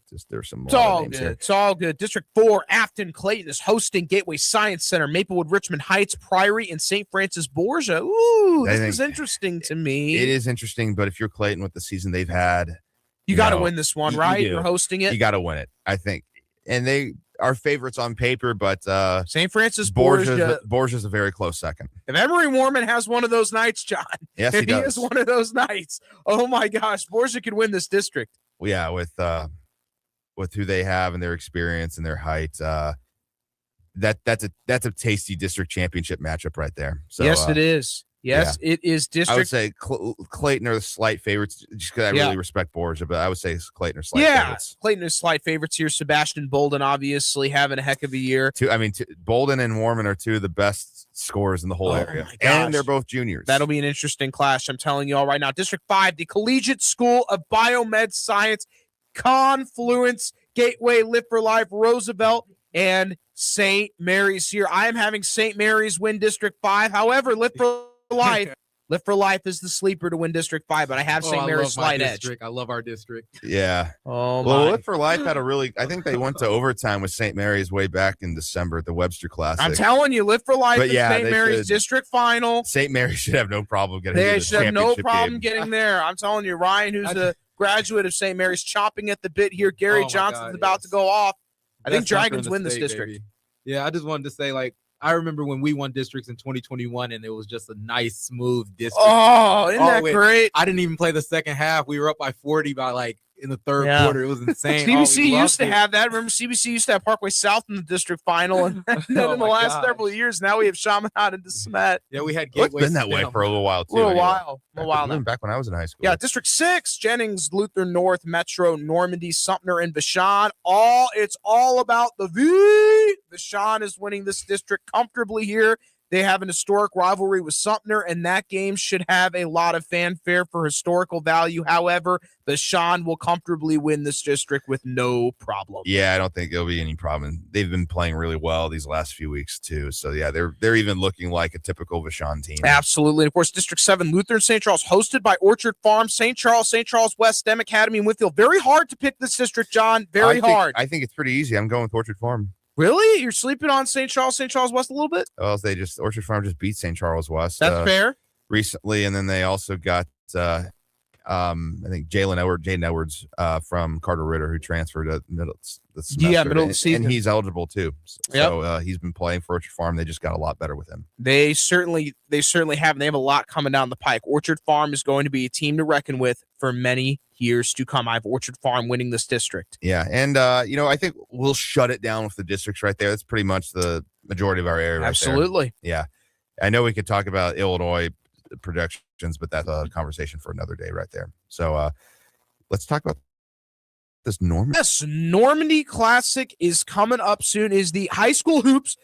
just there's some It's more all names good. here. It's all good. District 4, Afton Clayton is hosting Gateway Science Center, Maplewood, Richmond Heights, Priory, and St. Francis Borgia. Ooh, this is interesting to me. It is interesting, but if you're Clayton with the season they've had, you got to win this one, right? You're hosting it. You got to win it, I think. And they are favorites on paper, but St. Francis Borgia's a very close second. If Emery Mormon has one of those nights, John, yes, if he has one of those nights, oh my gosh, Borgia could win this district. Well, yeah, with who they have and their experience and their height, that's a tasty district championship matchup right there. So yes, it is. Yes, it is I would district. say Clayton are the slight favorites, just because I Yeah. really respect Borgia, but I would say Clayton are slight Yeah, favorites. Clayton is slight favorites here. Sebastian Bolden obviously having a heck of a year. Bolden and Warman are two of the best scorers in the whole area, my gosh. and they're both juniors. That'll be an interesting clash. I'm telling you all right now. District 5, the Collegiate School of Biomed Science, Confluence, Gateway, Live for Life, Roosevelt, and St. Mary's here. I am having St. Mary's win District 5. However, Live for Life. Live for Life is the sleeper to win District 5, but I have St. Mary's slight edge. I love our district. Yeah. Oh, well, my. Live for Life had I think they went to overtime with St. Mary's way back in December at the Webster Classic. I'm telling you, Live for Life But is yeah, St. they Mary's should. district final. St. Mary's should have no problem getting They into the should have no championship problem game. getting there. I'm telling you, Ryan, who's a graduate of St. Mary's, chopping at the bit here. Gary Oh my Johnson's God, about to go off. I think Best jumper in Dragons the win this state, district. baby. Yeah, I just wanted to say, like, I remember when we won districts in 2021, and it was just a nice, smooth district. Oh, isn't that wait, great? I didn't even play the second half. We were up by 40 by like in the third Yeah. quarter. It was insane. CBC we used to loved it. have that. Remember, CBC used to have Parkway South in the district final, and then Oh in the my last gosh. several years, now we have Chaminade and DeSmet. Yeah, we had Well, it's Gateway. been that way Stem. for a little while, too. A little anyway. while now. Even back when I was in high school. Yeah, District 6, Jennings, Luther North, Metro, Normandy, Sumter, and Vashon. It's all about the V. Vashon is winning this district comfortably here. They have an historic rivalry with Sumter, and that game should have a lot of fanfare for historical value. However, Vashon will comfortably win this district with no problem. Yeah, I don't think there'll be any problem. They've been playing really well these last few weeks too. So yeah, they're even looking like a typical Vashon team. Absolutely. And of course, District 7, Luther and St. Charles, hosted by Orchard Farm, St. Charles West, STEM Academy, and Whitfield. Very hard to pick this district, John. Very hard. I think it's pretty easy. I'm going with Orchard Farm. Really? You're sleeping on St. Charles West a little bit? Well, Orchard Farm just beat St. Charles West. That's fair. Recently, and then they also got I think Jaden Edwards from Carter Ritter, who transferred to middle of the season, and he's eligible too. So he's been playing for Orchard Farm. They just got a lot better with him. They certainly have. They have a lot coming down the pike. Orchard Farm is going to be a team to reckon with for many years to come. I have Orchard Farm winning this district. Yeah, and I think we'll shut it down with the districts right there. That's pretty much the majority of our area. Absolutely. Right there. Yeah, I know we could talk about Illinois projections, but that's a conversation for another day right there. So let's talk about this Normandy. Yes, Normandy Classic is coming up soon. Is the high school hoops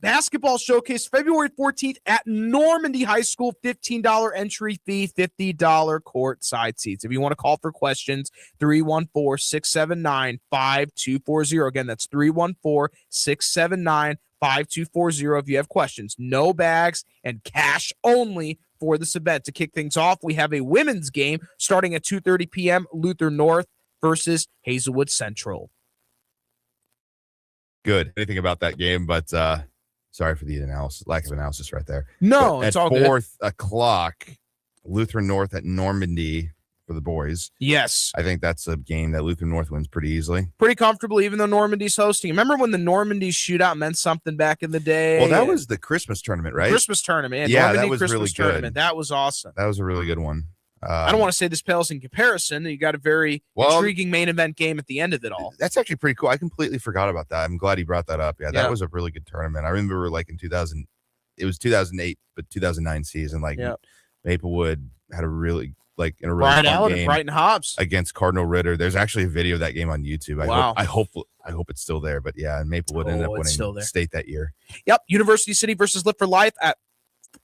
basketball showcase February 14th at Normandy High School. $15 entry fee, $50 court side seats. If you want to call for questions, 314-679-5240. Again, that's 314-679-5240 if you have questions. No bags and cash only for this event. To kick things off, we have a women's game starting at 2:30 p.m. Luther North versus Hazelwood Central. Good. Anything about that game, but sorry for the lack of analysis right there. No, but it's at all 4:00, Lutheran North at Normandy for the boys. Yes. I think that's a game that Lutheran North wins pretty easily. Pretty comfortably, even though Normandy's hosting. Remember when the Normandy shootout meant something back in the day? Well, that was the Christmas tournament, right? Christmas tournament. Yeah, Normandy that was Christmas really good. tournament. That was awesome. That was a really good one. I don't want to say this pales in comparison. You got a very intriguing main event game at the end of it all. That's actually pretty cool. I completely forgot about that. I'm glad he brought that up. Yeah, that was a really good tournament. I remember like in 2000, it was 2008, but 2009 season, like Maplewood had a really in a really Brian fun Allen game and Brighton Hobbs against Cardinal Ritter. There's actually a video of that game on YouTube. I hope it's still there. But yeah, Maplewood ended up winning state that year. Yep, University City versus Live for Life at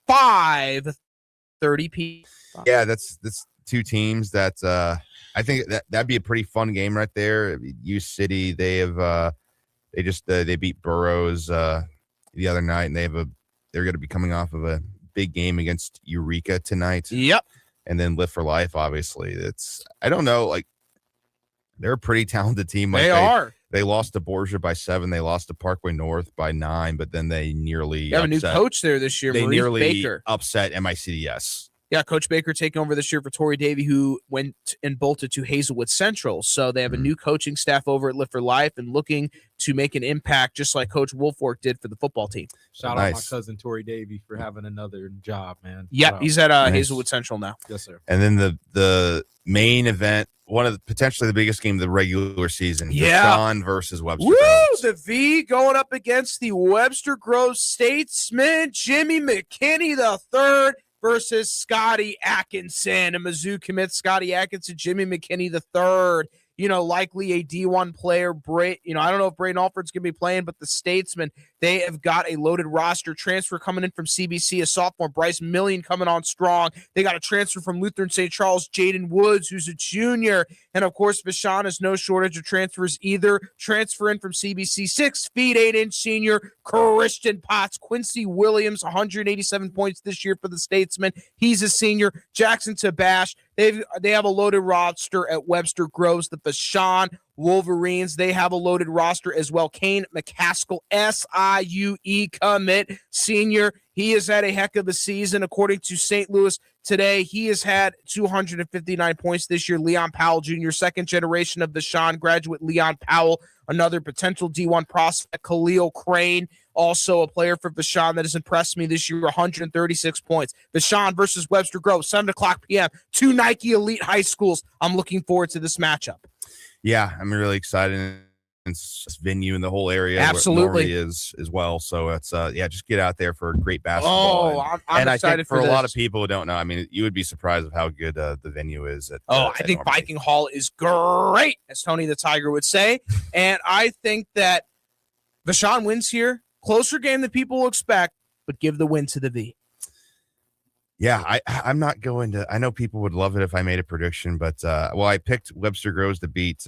5:30 p.m. Yeah, that's two teams that I think that'd be a pretty fun game right there. U City, they have they beat Burroughs the other night, and they're going to be coming off of a big game against Eureka tonight. Yep. And then Live for Life, obviously. I don't know, they're a pretty talented team. They are. They lost to Borgia by 7. They lost to Parkway North by 9, but then they nearly have a new coach there this year, Maurice Baker. Upset MICDS. Yeah, Coach Baker taking over this year for Tori Davey, who went and bolted to Hazelwood Central. So they have a new coaching staff over at Live for Life and looking to make an impact just like Coach Wolfork did for the football team. Shout out my cousin Tori Davey for having another job, man. Yeah, he's at Hazelwood Central now. Yes, sir. And then the main event, one of potentially the biggest game of the regular season. Yeah. Vashon versus Webster. Woo! Groves. The V going up against the Webster Groves statesman, Jimmy McKinney III. versus Scotty Atkinson. A Mizzou commit, Scotty Atkinson, Jimmy McKinney III. Likely a D1 player. I don't know if Braden Alford's going to be playing, but the Statesmen, they have got a loaded roster. Transfer coming in from CBC, a sophomore, Bryce Million coming on strong. They got a transfer from Lutheran St. Charles, Jaden Woods, who's a junior. And, of course, Vashon has no shortage of transfers either. Transfer in from CBC, 6 feet, 8-inch senior, Christian Potts. Quincy Williams, 187 points this year for the Statesmen. He's a senior. Jackson Tabash. They have a loaded roster at Webster Groves. The Vashon Wolverines, they have a loaded roster as well. Kane McCaskill, SIUE commit, senior. He has had a heck of a season. According to St. Louis today, he has had 259 points this year. Leon Powell Jr., second generation of Vashon graduate Leon Powell, another potential D1 prospect. Khalil Crane, also a player for Vashon that has impressed me this year, 136 points. Vashon versus Webster Groves, 7 o'clock p.m., 2 Nike Elite high schools. I'm looking forward to this matchup. Yeah, I'm really excited. It's venue in the whole area. Absolutely. Normandy is as well. So it's just get out there for great basketball. I'm I excited think for for a lot this. of people who don't know, I mean, you would be surprised of how good the venue is. I think Normandy. Viking Hall is great, as Tony the Tiger would say. And I think that Vashon wins here. Closer game than people will expect, but give the win to the V. Yeah, I'm not going to. I know people would love it if I made a prediction, but I picked Webster Groves to beat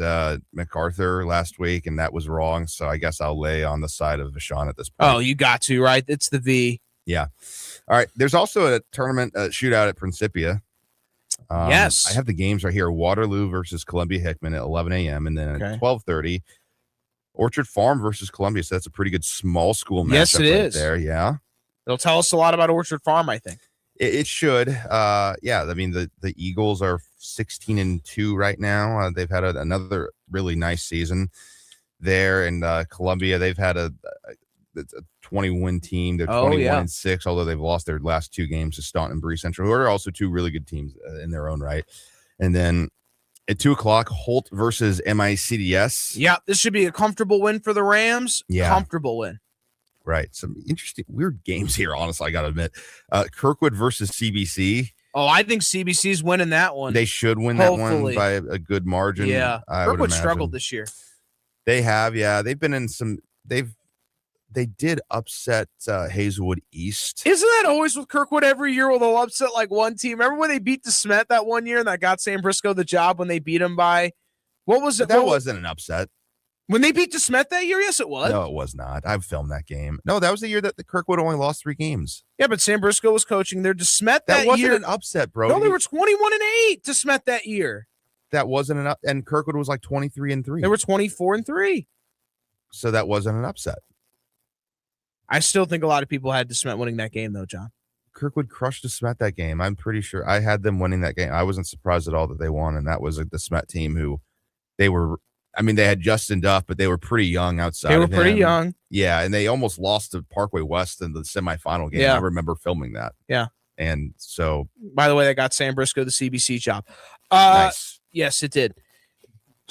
MacArthur last week, and that was wrong. So I guess I'll lay on the side of Vashon at this point. Oh, you got to, right? It's the V. Yeah. All right. There's also a tournament shootout at Principia. Yes. I have the games right here. Waterloo versus Columbia Hickman at 11 a.m. and then at 12:30. Orchard Farm versus Columbia. So that's a pretty good small school matchup. Yes, it is. There. Yeah. It'll tell us a lot about Orchard Farm, I think. It should. I mean, the Eagles are 16-2 right now. They've had another really nice season there. And Columbia, they've had a 20-win team. They're 21-6, although they've lost their last 2 games to Staunton and Bree Central, who are also 2 really good teams in their own right. And then at 2 o'clock, Holt versus MICDS. Yeah, this should be a comfortable win for the Rams. Yeah. Comfortable win. Right. Some interesting, weird games here, honestly, I got to admit. Kirkwood versus CBC. Oh, I think CBC's winning that one. They should win that one by a good margin. Yeah. I would Kirkwood imagine. struggled this year. They have, yeah. They've been in some, they did upset Hazelwood East. Isn't that always with Kirkwood every year where they'll upset like one team? Remember when they beat DeSmet that one year and that got San Briscoe the job when they beat him by, what was it? That wasn't an upset. When they beat DeSmet that year? Yes, it was. No, it was not. I've filmed that game. No, that was the year that the Kirkwood only lost 3 games. Yeah, but San Briscoe was coaching there. DeSmet that wasn't year. an upset, bro. No, they were 21-8 DeSmet that year. That wasn't an and Kirkwood was like 23-3. They were 24-3. So that wasn't an upset. I still think a lot of people had DeSmet winning that game, though, John. Kirkwood crushed DeSmet that game. I'm pretty sure I had them winning that game. I wasn't surprised at all that they won, and that was a DeSmet team who they were. I mean, they had Justin Duff, but they were pretty young outside. They were pretty young. Yeah, and they almost lost to Parkway West in the semifinal game. Yeah. I remember filming that. Yeah. And so, by the way, that got San Briscoe the CBC job. Nice. Yes, it did.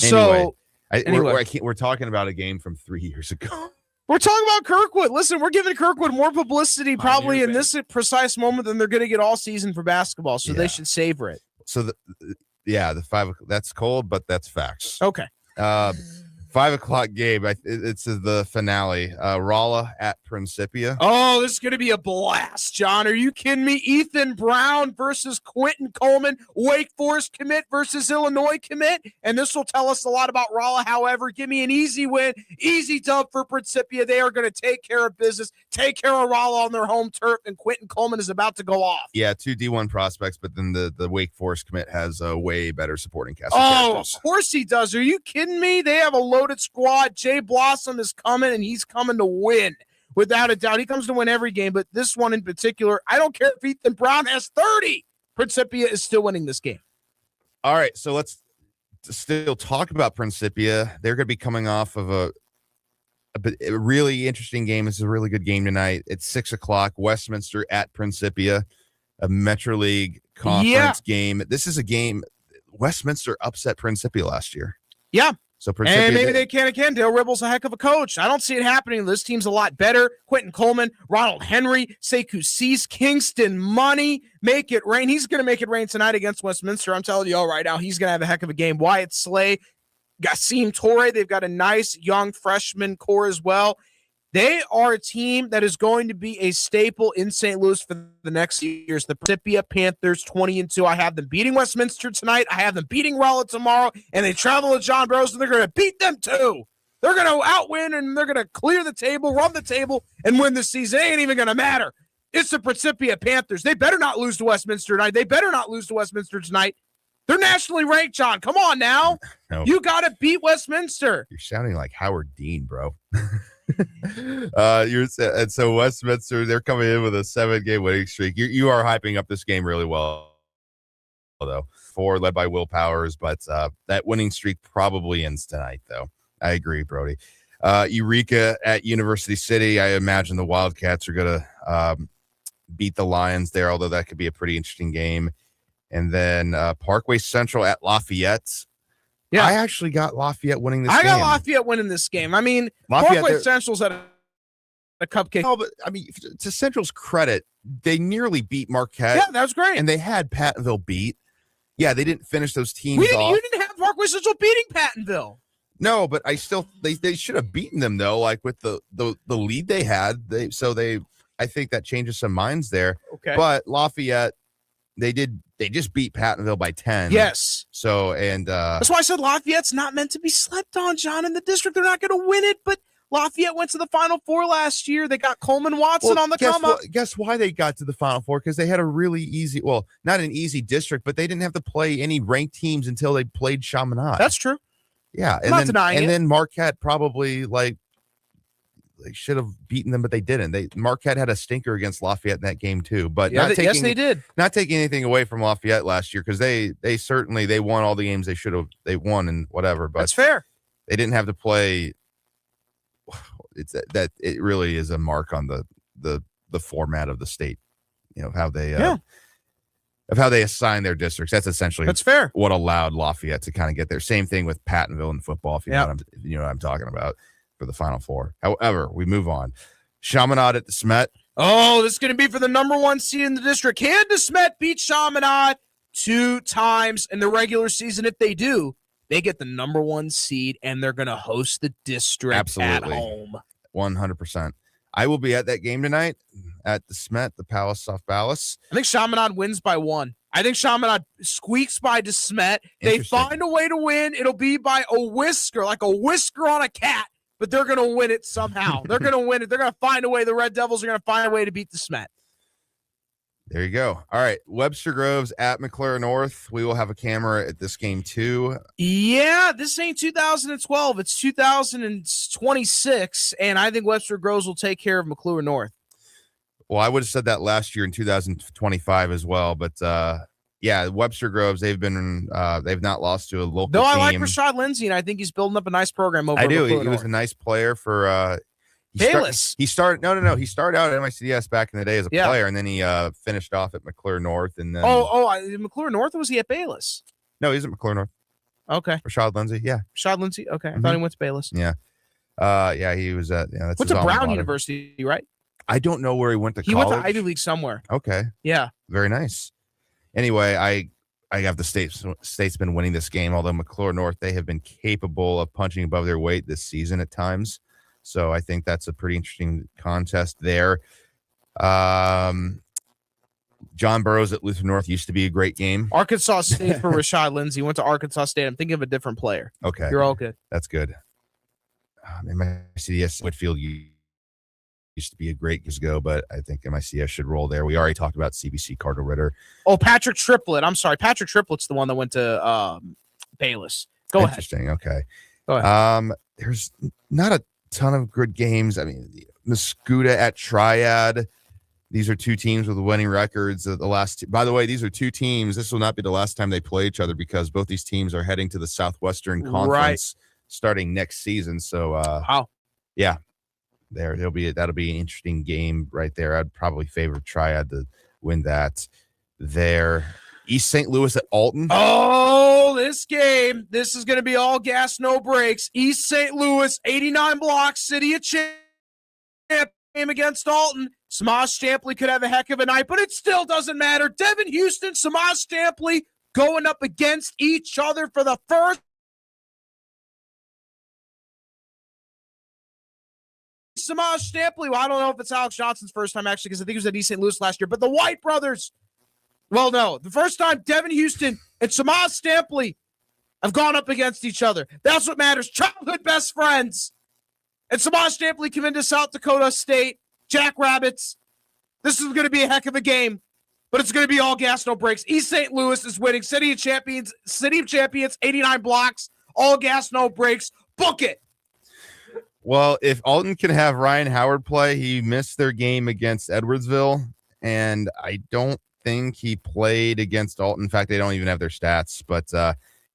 Anyway, So we're talking about a game from 3 years ago. We're talking about Kirkwood. Listen, we're giving Kirkwood more publicity probably in this precise moment than they're going to get all season for basketball. So they should savor it. So the 5 that's cold, but that's facts. Okay. 5 o'clock game. It's the finale. Rolla at Principia. Oh, this is going to be a blast, John. Are you kidding me? Ethan Brown versus Quentin Coleman. Wake Forest commit versus Illinois commit. And this will tell us a lot about Rolla. However, give me an easy win, easy dub for Principia. They are going to take care of business, take care of Rolla on their home turf, and Quentin Coleman is about to go off. Yeah, 2 D1 prospects, but then the Wake Forest commit has a way better supporting cast. Oh, of course he does. Are you kidding me? They have a loaded squad. Jay Blossom is coming, and he's coming to win. Without a doubt. He comes to win every game, but this one in particular, I don't care if Ethan Brown has 30. Principia is still winning this game. All right, so let's still talk about Principia. They're going to be coming off of a really interesting game. It's a really good game tonight. It's 6 o'clock, Westminster at Principia, a Metro League conference game. This is a game, Westminster upset Principia last year. Yeah. So And maybe they can again. Dale Ribble's a heck of a coach. I don't see it happening. This team's a lot better. Quentin Coleman, Ronald Henry, Sekou Cease, Kingston Money, make it rain. He's going to make it rain tonight against Westminster. I'm telling you all right now, he's going to have a heck of a game. Wyatt Slay, Gassim Torre. They've got a nice young freshman core as well. They are a team that is going to be a staple in St. Louis for the next years. The Principia Panthers, 20-2. I have them beating Westminster tonight. I have them beating Rolla tomorrow, and they travel to John Bros, and they're going to beat them too. They're going to outwin, and they're going to clear the table, run the table, and win the season. It ain't even going to matter. It's the Principia Panthers. They better not lose to Westminster tonight. They better not lose to Westminster tonight. They're nationally ranked, John. Come on now. No. You got to beat Westminster. You're sounding like Howard Dean, bro. And so Westminster, they're coming in with a 7-game winning streak. You are hyping up this game really well, though. 4 led by Will Powers, but that winning streak probably ends tonight, though. I agree, Brody. Eureka at University City. I imagine the Wildcats are going to beat the Lions there, although that could be a pretty interesting game. And then Parkway Central at Lafayette. Yeah, I actually got Lafayette winning this game. I got Lafayette winning this game. I mean, Parkway Central's at a cupcake. No, but I mean, to Central's credit, they nearly beat Marquette. Yeah, that was great. And they had Pattonville beat. Yeah, they didn't finish those teams off. You didn't have Parkway Central beating Pattonville. No, but I still they should have beaten them though. Like with the lead they had, I think that changes some minds there. Okay, but Lafayette. They just beat Pattonville by 10. Yes. So, and that's why I said Lafayette's not meant to be slept on, John, in the district. They're not going to win it, but Lafayette went to the Final Four last year. They got Coleman Watson on the come up. Guess why they got to the Final Four? Because they had a really easy, well, not an easy district, but they didn't have to play any ranked teams until they played Chaminade. That's true. Yeah. I'm not denying it. And then Marquette probably they should have beaten them, but they didn't. Marquette had a stinker against Lafayette in that game too. But yes, they did. Not taking anything away from Lafayette last year because they certainly won all the games they won and whatever. But that's fair. They didn't have to play. It's that it really is a mark on the format of the state. You know how they of how they assign their districts. That's essentially fair. What allowed Lafayette to kind of get there. Same thing with Pattonville in football. If you know what I'm talking about. For the Final Four. However, we move on. Chaminade at DeSmet. Oh, this is going to be for the number 1 seed in the district. Can DeSmet beat Chaminade 2 times in the regular season? If they do, they get the number 1 seed, and they're going to host the district at home. 100%. I will be at that game tonight at DeSmet, the Palace Soft Palace. I think Chaminade wins by 1. I think Chaminade squeaks by DeSmet. They find a way to win. It'll be by a whisker, like a whisker on a cat. But they're going to win it somehow. They're going to win it. They're going to find a way. The Red Devils are going to find a way to beat DeSmet. There you go. All right. Webster Groves at McClure North. We will have a camera at this game too. Yeah, this ain't 2012. It's 2026. And I think Webster Groves will take care of McClure North. Well, I would have said that last year in 2025 as well. But yeah, Webster Groves, they've not lost to a local team. I like Rashad Lindsay, and I think he's building up a nice program over I do. McClure He was a nice player for Bayless. He started out at MICDS back in the day as a player, and then he finished off at McClure North, and then McClure North, or was he at Bayless? No, he's at McClure North. Okay. Rashad Lindsay, yeah. Rashad Lindsay, okay. I thought he went to Bayless. Yeah. He was at that's went to Brown University, right? I don't know where he went to college. He went to Ivy League somewhere. Okay. Yeah. Very nice. Anyway, I have the Statesman winning this game, although McClure North, they have been capable of punching above their weight this season at times. So I think that's a pretty interesting contest there. John Burroughs at Luther North used to be a great game. Arkansas State for Rashad Lindsay. Went to Arkansas State. I'm thinking of a different player. Okay. You're all good. That's good. MICDS Whitfield used to be a great years ago, but I think MICS should roll there. We already talked about CBC Carter Ritter. Oh, Patrick Triplett. I'm sorry. Patrick Triplett's the one that went to Bayless. Go ahead. Interesting. Okay. Go ahead. There's not a ton of good games. I mean, Muscuda at Triad. These are two teams with winning records. The last, by the way, these are two teams. This will not be the last time they play each other because both these teams are heading to the Southwestern Conference starting next season. So, yeah. That'll be an interesting game right there. I'd probably favor Triad to win that there. East St. Louis at Alton. Oh, this game. This is going to be all gas, no brakes. East St. Louis, 89 blocks, City of Champ game against Alton. Samaj Stampley could have a heck of a night, but it still doesn't matter. Devin Houston, Samaj Stampley going up against each other for the first. Samaj Stampley, well, I don't know if it's Alex Johnson's first time, actually, because I think he was at East St. Louis last year, but the White brothers, well, no, the first time Devin Houston and Samaj Stampley have gone up against each other. That's what matters. Childhood best friends. And Samaj Stampley came into South Dakota State, Jackrabbits. This is going to be a heck of a game, but it's going to be all gas, no brakes. East St. Louis is winning. City of Champions, 89 blocks, all gas, no brakes. Book it. Well, if Alton can have Ryan Howard play, he missed their game against Edwardsville, and I don't think he played against Alton. In fact, they don't even have their stats. But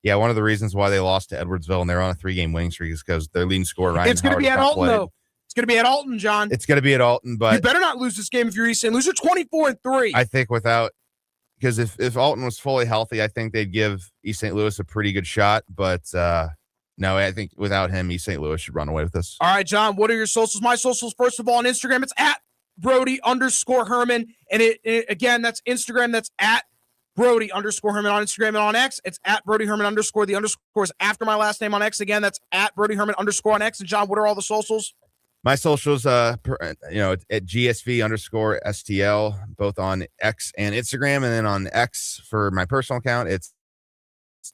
yeah, one of the reasons why they lost to Edwardsville and they're on a 3-game winning streak is because their leading scorer Ryan. It's going to be at Alton, though. It's going to be at Alton, John. It's going to be at Alton, but you better not lose this game if you're East St. Louis. You're 24-3. I think because if Alton was fully healthy, I think they'd give East St. Louis a pretty good shot. But no, I think without him, East St. Louis should run away with this. All right, John, what are your socials? My socials, first of all, on Instagram, it's at Brody_Herman. And it again, that's Instagram. That's at Brody_Herman on Instagram, and on X, it's at Brody Herman_. The underscore is after my last name on X. Again, that's at Brody Herman_ on X. And John, what are all the socials? My socials, at GSV_STL, both on X and Instagram. And then on X for my personal account, it's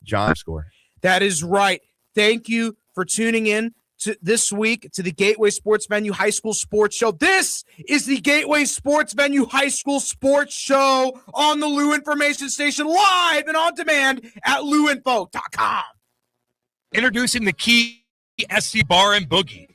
John _. That is right. Thank you for tuning in to this week to the Gateway Sports Venue High School Sports Show. This is the Gateway Sports Venue High School Sports Show on the Lou Information Station, live and on demand at louinfo.com. Introducing the Key SC Bar and Boogie.